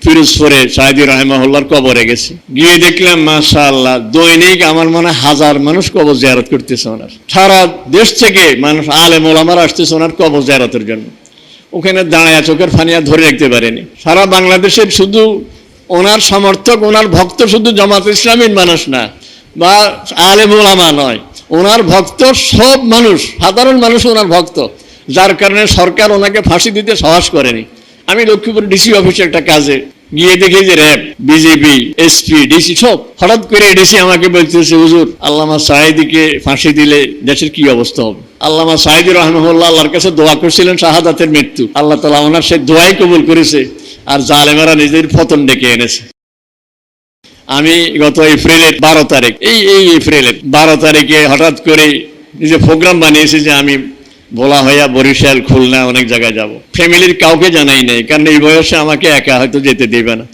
ফিরোজপুরে সাইদি রাহিমাহুল্লাহর কবরে গেছি, গিয়ে দেখলাম মাশাআল্লাহ দৈনিক আমার মনে 1000 মানুষ কবর জিয়ারত করতেছে। ওনার সারা দেশ থেকে মানুষ আলেম ওলামারা আসতেছে ওনার কবর জিয়ারতের জন্য। ওখানে দাঁড়ায় চোখের ফানিয়া ধরে রাখতে পারেনি। সারা বাংলাদেশের শুধু ওনার সমর্থক ওনার ভক্ত শুধু জামাত ইসলামীর মানুষ না বা আলেম ওলামা নয়, ওনার ভক্ত সব মানুষ, সাধারণ মানুষ ওনার ভক্ত, যার কারণে সরকার ওনাকে ফাঁসি দিতে সাহস করেনি। আমি লক্ষ্মীপুর ডিসি অফিসে একটা কাজে গিয়ে দেখি যে র্যাব, বিজেপি, এসপি, ডিসি সব, হঠাৎ করে ডিসি আমাকে বলতেছে হুজুর আল্লামা সাঈদীকে ফাঁসি দিলে দেশের কি অবস্থা হবে। আল্লামা সাঈদী রাহিমাহুল্লাহ আল্লাহর কাছে দোয়া করছিলেন শাহাদাতের মৃত্যু, আল্লাহ তাআলা ওনার সেই দোয়াই কবুল করেছে আর জালেমেরা নিজের পতন ডেকে এনেছে। আমি গত এপ্রিলের 12 তারিখ এই এপ্রিলের 12 তারিখে হঠাৎ করে নিজে প্রোগ্রাম বানিয়েছি যে আমি ভোলা হইয়া বরিশাল, খুলনা অনেক জায়গায় যাব। ফ্যামিলির কাউকে জানাই নাই, কারণ এই বয়সে আমাকে একা হয়তো যেতে দেবে না।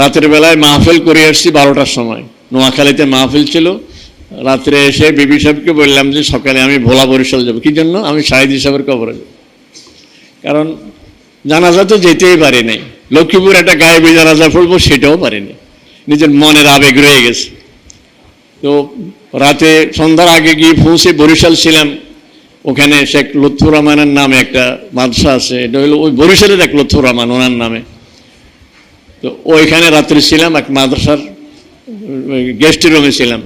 রাতের বেলায় মাহফিল করে আসছি 12টার সময়, নোয়াখালীতে মাহফিল ছিল। রাত্রে এসে বিবি সাহেবকে বললাম যে সকালে আমি ভোলা বরিশাল যাব। কি জন্য? আমি সাঈদী সাহেবের কবরে যাব, কারণ জানাজা তো যেতেই পারি নাই। লক্ষ্মীপুর একটা গায়েবী জানাজা পড়বো সেটাও পারিনি, নিজের মনের আবেগ রয়ে গেছে। তো রাতে সন্ধ্যার আগে গিয়ে পৌঁছে বরিশাল ছিলাম। ওখানে শেখ লুৎফুর রহমানের নামে একটা মাদ্রাসা আছে, এটা হলো ওই বরিশালের এক লুৎফুর রহমান ওনার নামে। তো ওইখানে রাত্রে ছিলাম, এক মাদ্রাসার গেস্ট রুমে ছিলাম।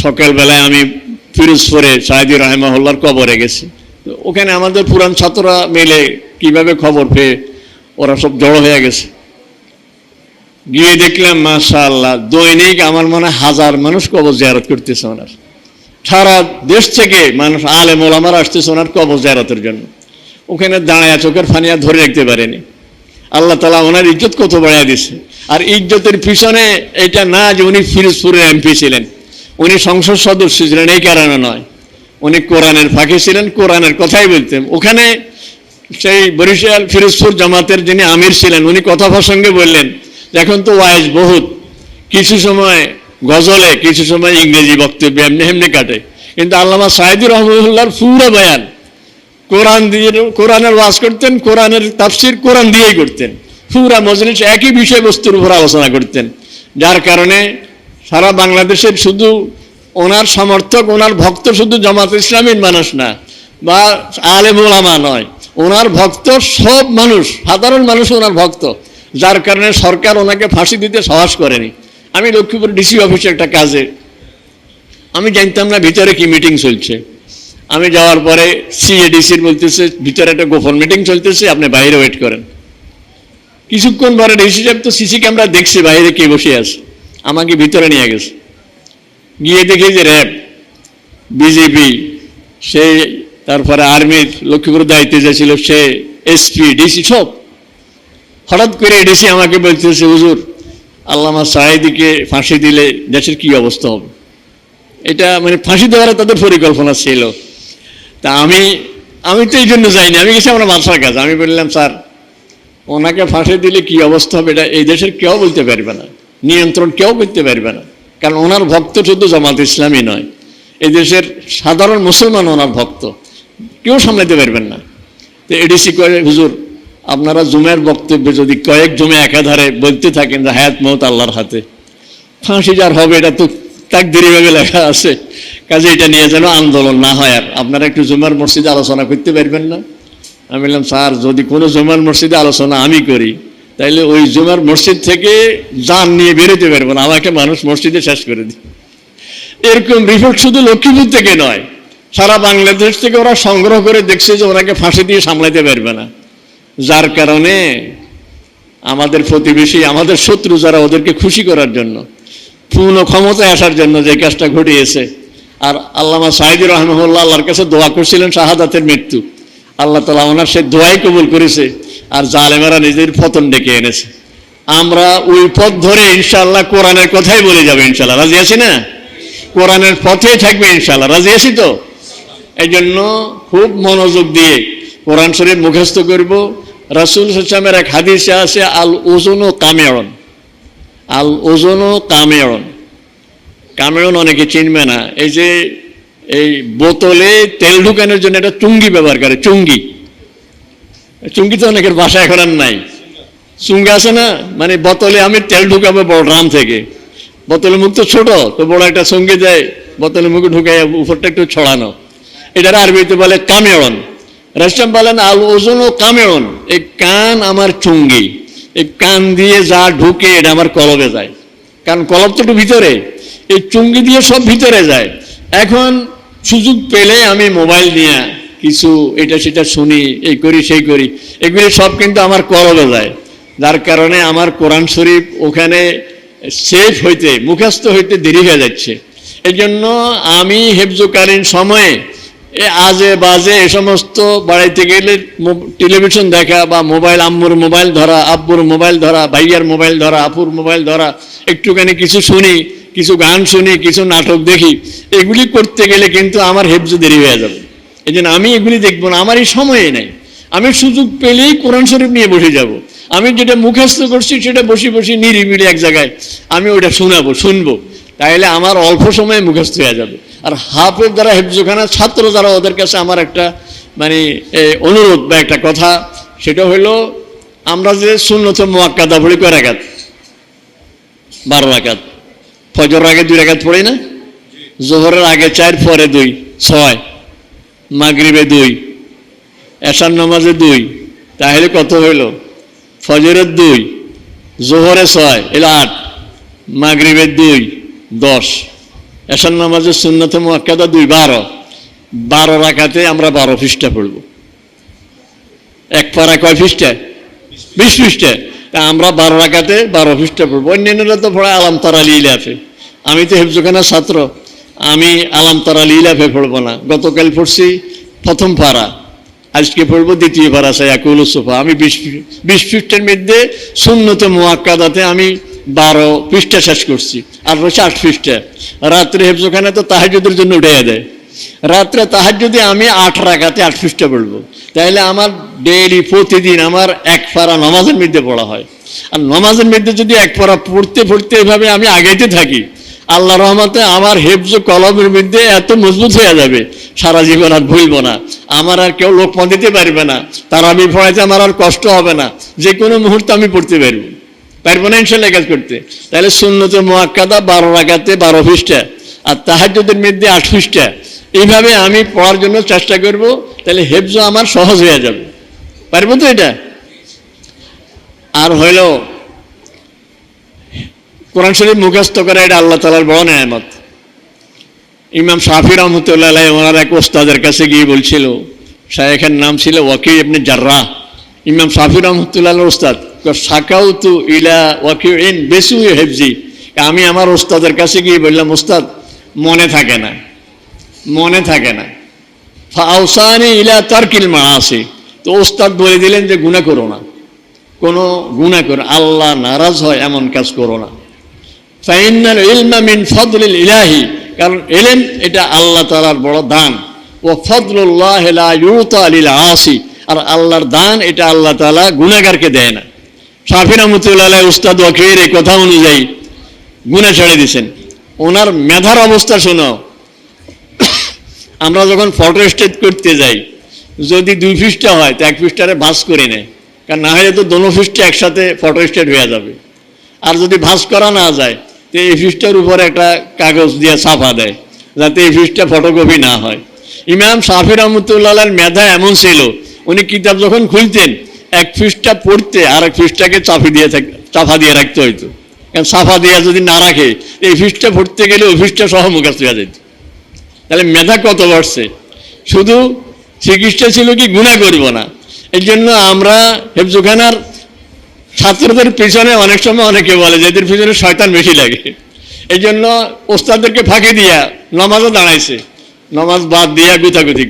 সকালবেলায় আমি ফিরোজপুরে সাইদি রাহিমাহুল্লাহর কবরে গেছি। তো ওখানে আমাদের পুরান ছাত্ররা মিলে কিভাবে খবর পেয়ে ওরা সব জড়ো হয়ে গেছে। গিয়ে দেখলাম মাশাআল্লাহ দৈনিক আমার মনে 1000 মানুষ কবর জিয়ারত করতেছে। ওনার সারা দেশ থেকে মানুষ আলেম ওলামারা আসতেছে ওনার কবর জিয়ারতের জন্য। ওখানে দাঁড়ায় চোখের ফানিয়া ধরে রাখতে পারেনি। আল্লাহ তাআলা ওনার ইজ্জত কত বাড়ায় দিছে। আর ইজ্জতের পিছনে এটা না যে উনি ফিরোজপুরের এমপি ছিলেন, উনি সংসদ সদস্য ছিলেন, এই কারণে নয়। উনি কোরআনের ফাঁকে ছিলেন, কোরআনের কথাই বলতেন। ওখানে সেই বরিশাল ফিরোজপুর জামাতের যিনি আমির ছিলেন উনি কথা প্রসঙ্গে বললেন, এখন তো ওয়াইজ বহুত, কিছু সময় গজলে, কিছু সময় ইংরেজি বক্তব্য এমনি এমনি কাটে, কিন্তু আল্লামা সাঈদী রাহিমাহুল্লাহর পুরো বয়ান কোরআন দিয়ে, কোরআনের ওয়াজ করতেন, কোরআনের তাফসির কোরআন দিয়েই করতেন। পুরা মজলিস একই বিষয়বস্তুর উপর আলোচনা করতেন, যার কারণে সারা বাংলাদেশের শুধু ওনার সমর্থক ওনার ভক্ত শুধু জামাত ইসলামীর মানুষ না বা আলেম ওলামা নয়, ওনার ভক্ত সব মানুষ, সাধারণ মানুষ ওনার ভক্ত, যার কারণে সরকার ওনাকে ফাঁসি দিতে সাহস করেনি। আমি লক্ষ্মীপুর ডিসি অফিসে একটা কাজে, আমি জানতাম না ভিতরে কি মিটিং চলছে। আমি যাওয়ার পরে সিএডিসির বলতেছে ভিতরে একটা গোপন মিটিং চলতেছে, আপনি বাইরে ওয়েট করেন। কিছুক্ষণ পরে ডিসি সাহেব তো সিসি ক্যামেরা দেখছে বাইরে কে বসে আছে, আমাকে ভিতরে নিয়ে গেছে। গিয়ে দেখি যে র্যাব, বিজেপি, সে তারপরে আর্মির লক্ষ্মীপুর দায়িত্বে যে ছিল সে, এসপি, ডিসি সব। হঠাৎ করে ডিসি আমাকে বলতেছে হুজুর আল্লামা সাঈদীকে ফাঁসি দিলে দেশের কি অবস্থা হবে। এটা মানে ফাঁসি দেওয়ার তাদের পরিকল্পনা ছিল। তা আমি তো এই জন্য যাইনি, আমি গেছি আমার মাদ্রাসার কাজ। আমি বললাম স্যার ওনাকে ফাঁসি দিলে কি অবস্থা হবে এটা এই দেশের কেউ বলতে পারবে না, নিয়ন্ত্রণ কেউ করতে পারবে না, কারণ ওনার ভক্ত শুধু জামাত ইসলামী নয়, এই দেশের সাধারণ মুসলমান ওনার ভক্ত, কেউ সামলাতে পারবেন না। তো এডিসি করে হুজুর আপনারা জুমের বক্তব্যে যদি কয়েক জমে একাধারে বলতে থাকেন যে হায়াত মওত আল্লাহর হাতে, ফাঁসি যার হবে এটা তো তাকদীরিভাবে লেখা আছে, কাজে এটা নিয়ে যেন আন্দোলন না হয়, আর আপনারা একটু জুমার মসজিদে আলোচনা করতে পারবেন না। আমি বললাম স্যার যদি কোনো জুমার মসজিদে আলোচনা আমি করি তাইলে ওই জুমার মসজিদ থেকে জান নিয়ে বেরোতে পারবো না, আমাকে মানুষ মসজিদে শেষ করে দিই। এরকম রিপোর্ট শুধু লক্ষ্মীপুর থেকে নয়, সারা বাংলাদেশ থেকে ওরা সংগ্রহ করে দেখছে যে ওনাকে ফাঁসি দিয়ে সামলাতে পারবে না, যার কারণে আমাদের প্রতিবেশী, আমাদের শত্রু যারা, ওদেরকে খুশি করার জন্য, পূর্ণ ক্ষমতায় আসার জন্য যে কাজটা ঘটিয়েছে। আর আল্লামা সাঈদী রাহিমাহুল্লাহ আল্লাহর কাছে দোয়া করছিলেন শাহাদাতের মৃত্যু, আল্লাহ তাআলা ওনার সেই দোয়াই কবুল করেছে আর জালেমেরা নিজের পতন ডেকে এনেছে। আমরা ওই পথ ধরে ইনশাআল্লাহ কোরআনের কথাই বলে যাবে ইনশাআল্লাহ, রাজি আছি না? কোরআনের পথে থাকবে ইনশাআল্লাহ, রাজি আছি তো? এই জন্য খুব মনোযোগ দিয়ে কোরআন শরীফ মুখস্থ করব। রাসূল সাল্লাল্লাহু আলাইহি ওয়াসাল্লামের এক হাদিসে আছে আল ওজনু কামেরন, আল ওজনু কামেরন। কামেরন অনেকে চিনবে না, এই যে এই বোতলে তেল ঢুকানোর জন্য একটা চুঙ্গি ব্যবহার করে, চুঙ্গি। চুঙ্গি তো অনেকের বাসা এখন আর নাই, চুঙ্গা আছে না, মানে বোতলে আমি তেল ঢুকাবো বড় ড্রাম থেকে, বোতলের মুখ তো ছোট, তো বড় একটা সঙ্গে যায় বোতলের মুখে ঢুকাই উপরটা একটু ছড়ানো, এটার আরবিতে বলে কামেরন। রাষ্ট্রাম বলেন আল ওজন ও কামেরন, এই কান আমার চুঙ্গি, এই কান দিয়ে যা ঢুকে এটা আমার কলবে যায়, কারণ কলব তো একটু ভিতরে, এই চুঙ্গি দিয়ে সব ভিতরে যায়। এখন সুযোগ পেলে আমি মোবাইল নিয়ে কিছু এটা সেটা শুনি, এই করি সেই করি, এগুলি সব কিন্তু আমার কলবে যায়, যার কারণে আমার কোরআন শরীফ ওখানে সেফ হইতে, মুখস্থ হইতে দেরি হয়ে যাচ্ছে। এই জন্য আমি হেফজকালীন সময়ে আজে বাজে এ সমস্ত বাড়াইতে গেলে টেলিভিশন দেখা বা মোবাইল, আম্মুর মোবাইল ধরা, আব্বুর মোবাইল ধরা, ভাইয়ার মোবাইল ধরা, আপুর মোবাইল ধরা, একটুখানি কিছু শুনি, কিছু গান শুনি, কিছু নাটক দেখি, এগুলি করতে গেলে কিন্তু আমার হেফজ দেরি হয়ে যাবে। এই জন্য আমি এগুলি দেখবো না, আমার এই সময়ে নেই। আমি সুযোগ পেলেই কোরআন শরীফ নিয়ে বসে যাব। আমি যেটা মুখস্থ করছি সেটা বসে বসে নিরিবিলি এক জায়গায় আমি ওটা শুনবো, তাহলে আমার অল্প সময়ে মুখস্থ হয়ে যাবে। আর হাফেজ যারা হেফজখানা ছাত্র যারা, ওদের কাছে আমার একটা মানে অনুরোধ বা একটা কথা, সেটা হলো আমরা যে সুন্নত মুআক্কাদা পড়ি কয় রাকাত, 12 রাকাত, ফজরের আগে 2 রাকাত পড়ি না, জোহরের আগে 4, পরে 2, 6, মাগরিবে 2, এশার নামাজে 2, তাহলে কত হইল? ফজরের 2, জোহরে 6, এলো 8, মাগরিবের 2, 10, এশার নামাজের সুন্নতে মুআক্কাদা 2, 12 রাকাতে আমরা 12 পৃষ্ঠা পড়ব। এক পারা কয় পৃষ্ঠা? 20 পৃষ্ঠা। তা আমরা 12 রাকাতে 12 পৃষ্ঠা পড়বো। অন্যান্যরা তো পড়ে আলাম তারা লিলাফে, আমি তো হেফজখানার ছাত্র, আমি আলাম তারা লিলাফে পড়বো না। গতকাল পড়ছি প্রথম পারা, আজকে পড়বো দ্বিতীয় পারা, সায়াকুল সুফা। আমি 20 পৃষ্ঠার মধ্যে সুন্নতে মুআক্কাদাতে আমি 12 পৃষ্ঠা শেষ করছি, আর রয়েছে 8 পৃষ্ঠা। রাত্রে হেফজখানা তো তাহাজ্জুদের জন্য উঠাইয়া দেয়, রাত্রে তাহাজ্জুদে আমি 8 রাকাতে 8 পৃষ্ঠা পড়বো। তাহলে আমার ডেইলি প্রতিদিন আমার 1 পারা নামাজের মধ্যে পড়া হয়। আর নামাজের মধ্যে যদি 1 পারা পড়তে পড়তে এভাবে আমি আগাইতে থাকি, আল্লাহ রহমতে আমার হেফজ কলমের মধ্যে এত মজবুত হয়ে যাবে, সারা জীবন আর ভুলবো না। আমার আর কেউ লোকমা দিতে পারবে না, তারা আমি পড়াইতে আমার আর কষ্ট হবে না, যে কোনো মুহূর্তে আমি পড়তে পারবো না ইনশাল্লাহ কাজ করতে। তাহলে সুন্নতে মুআক্কাদা 12 রাকাতে 12 পৃষ্ঠা, আর তাহাজ্জুদের মধ্যে 8 পৃষ্ঠা, এইভাবে আমি পড়ার জন্য চেষ্টা করব। তাহলে হেফজ আমার সহজ হয়ে যাবে, পারবো তো এটা। আর হইল কোরআন শরীফ মুখস্থ করা, এটা আল্লাহ তাআলার বড় নেয়ামত। ইমাম শাফি রহমতুল্লাহ আলাইহি ওনার এক ওস্তাদের কাছে গিয়ে বলছিল, শায়েখের নাম ছিল ওয়াকি ইবনে জাররাহ। ইমাম শাফি রহমতুল্লাহ ওস্তাদ, সাকাউতু ইলা ওয়াকিইন বিসুই হিফজি, আমি আমার ওস্তাদের কাছে গিয়ে বললাম, ওস্তাদ মনে থাকে না, ফাউসানি ইলা তারকিল মাআসি, তো ওস্তাদ বলে দিলেন যে গুনাহ করো না, কোনো গুনাহ করো, আল্লাহ নারাজ হয় এমন কাজ করো না। ফাইনাল ইলমা মিন ফাদলিল ইলাহি, কারণ ইলম এটা আল্লাহ তাআলার বড় দান। ও ফাদলুল্লাহ লা ইউতা লিল আসি, আর আল্লাহর দান এটা আল্লাহ তাআলা গুনাহগারকে দেয় না। শাফি রহমতুল্লাহ আলাইহি উস্তাদ ওয়াকির এই কথা অনুযায়ী গুনাহ ছেড়ে দিয়েছেন। ওনার মেধার অবস্থা শোনো, আমরা যখন ফটো স্টেট করতে যাই, যদি 2 পৃষ্ঠা হয় তো 1 পৃষ্ঠারে ভাঁজ করে নেয়, কারণ না হলে তো দোনো পৃষ্ঠা একসাথে ফটো স্টেট হয়ে যাবে। আর যদি ভাঁজ করা না যায় তো এই পৃষ্ঠার উপরে একটা কাগজ দিয়ে ছাপা দেয়, যাতে এই পৃষ্ঠা ফটোকপি না হয়। ইমাম শাফি রহমতুল্লাহর মেধা এমন ছিল, উনি কিতাব যখন খুলতেন 1 পৃষ্ঠা পড়তে আর 1 পৃষ্ঠাকে চাপা দিয়ে রাখতে হইতো, কারণ চাপা দিয়ে যদি না রাখে এই পৃষ্ঠা পড়তে গেলে ওই পৃষ্ঠা সহ মুখস্থ হয়ে যেত। তাহলে মেধা কত বাড়ছে, শুধু চিকিৎসা ছিল কি গুনাহ করব না। এই জন্য আমরা হেফজখানার ছাত্রদের পিছনে অনেক সময় অনেকে বলে যে এদের পিছনে শয়তান বেশি লাগে, এই জন্য ওস্তাদদেরকে ফাঁকি দিয়া নামাজও দাঁড়াইছে, নামাজ বাদ দিয়া গুতাগুতি